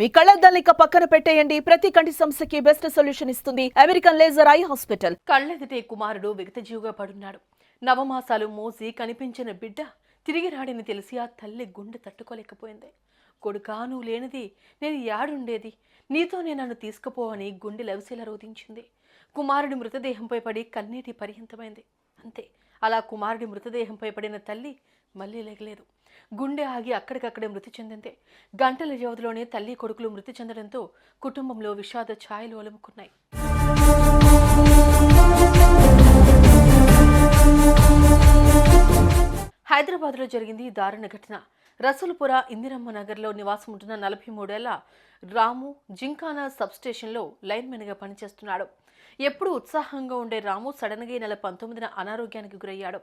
మీ కళ్ళద్దాలిక పక్కన పెట్టేయండి. ప్రతి కంటి సమస్యకి బెస్ట్ సొల్యూషన్ ఇస్తుంది అమెరికన్ లేజర్ ఐ హాస్పిటల్. కళ్ళెదిటే కుమారుడు విగతజీవిగా పడున్నాడు. నవమాసాలు మోసి కనిపించిన బిడ్డ తిరిగి రాడని తెలిసి ఆ తల్లి గుండె తట్టుకోలేకపోయింది. కొడుకా, నువ్వు లేనిది నేను యాడుండేది, నీతోనే నన్ను తీసుకుపోవని గుండె లవిసేలా రోధించింది. కుమారుడి మృతదేహంపై పడి కన్నీటి పర్యంతమైంది. అంతే, అలా కుమారుడి మృతదేహంపై పడిన తల్లి మళ్ళీ లేగలేదు. గుండె ఆగి అక్కడికక్కడే మృతి చెందింది. గంటల వ్యవధిలోనే తల్లి కొడుకులు మృతి చెందడంతో కుటుంబంలో విషాద ఛాయలు అలుముకున్నాయి. హైదరాబాద్లో జరిగింది ఈ దారుణ ఘటన. రసూల్పుర ఇందిరమ్మ నగర్లో నివాసం ఉంటున్న 43 ఏళ్ల రాము జింకానా సబ్స్టేషన్లో లైన్మెన్గా పనిచేస్తున్నాడు. ఎప్పుడూ ఉత్సాహంగా ఉండే రాము సడన్గా ఈ నెల 19న అనారోగ్యానికి గురయ్యాడు.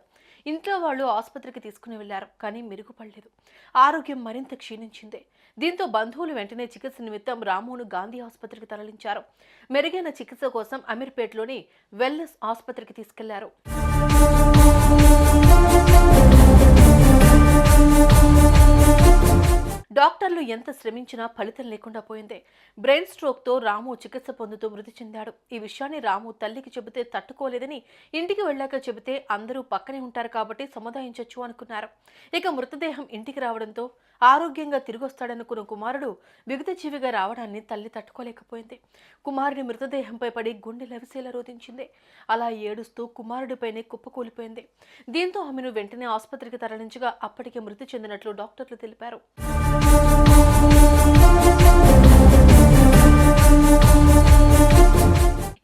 ఇంట్లో వాళ్ళు ఆసుపత్రికి తీసుకుని వెళ్లారు, కానీ మెరుగుపడలేదు. ఆరోగ్యం మరింత క్షీణించింది. దీంతో బంధువులు వెంటనే చికిత్స నిమిత్తం రామును గాంధీ ఆసుపత్రికి తరలించారు. మెరుగైన చికిత్స కోసం అమీర్పేట్లోని వెల్నెస్ ఆసుపత్రికి తీసుకెళ్లారు. డాక్టర్లు ఎంత శ్రమించినా ఫలితం లేకుండా పోయింది. బ్రెయిన్ స్ట్రోక్తో రాము చికిత్స పొందుతూ మృతి చెందాడు. ఈ విషయాన్ని రాము తల్లికి చెబితే తట్టుకోలేదని, ఇంటికి వెళ్ళాక చెబితే అందరూ పక్కనే ఉంటారు కాబట్టి సముదాయించొచ్చు అనుకున్నారు. ఇక మృతదేహం ఇంటికి రావడంతో ఆరోగ్యంగా తిరిగొస్తాడనుకున్న కుమారుడు విగతజీవిగా రావడాన్ని తల్లి తట్టుకోలేకపోయింది. కుమారుడి మృతదేహంపై పడి గుండె లవిసేలా రోధించింది. అలా ఏడుస్తూ కుమారుడిపైనే కుప్పకూలిపోయింది. దీంతో ఆమెను వెంటనే ఆసుపత్రికి తరలించగా అప్పటికే మృతి చెందినట్లు డాక్టర్లు తెలిపారు.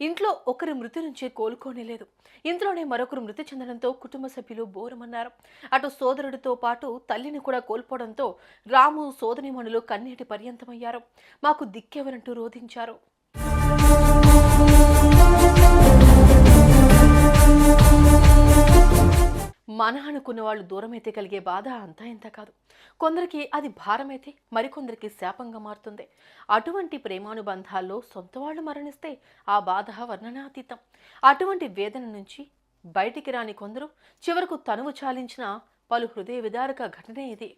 ఇంట్లో ఒకరి మృతి నుంచే కోలుకోనేలేదు. ఇంట్లోనే మరొకరు మృతి చెందడంతో కుటుంబ సభ్యులు బోరమన్నారు. అటు సోదరుడితో పాటు తల్లిని కూడా కోల్పోవడంతో రాము సోదరీమణులు కన్నీటి పర్యంతమయ్యారు. మాకు దిక్కెవరంటూ రోధించారు. మన అనుకున్న వాళ్ళు దూరమైతే కలిగే బాధ అంతా ఇంత కాదు. కొందరికి అది భారమైతే మరికొందరికి శాపంగా మారుతుంది. అటువంటి ప్రేమానుబంధాల్లో సొంత వాళ్ళు మరణిస్తే ఆ బాధ వర్ణనాతీతం. అటువంటి వేదన నుంచి బయటికి రాని కొందరు చివరకు తనువు చాలించిన పలు హృదయ విదారక ఘటనే ఇది.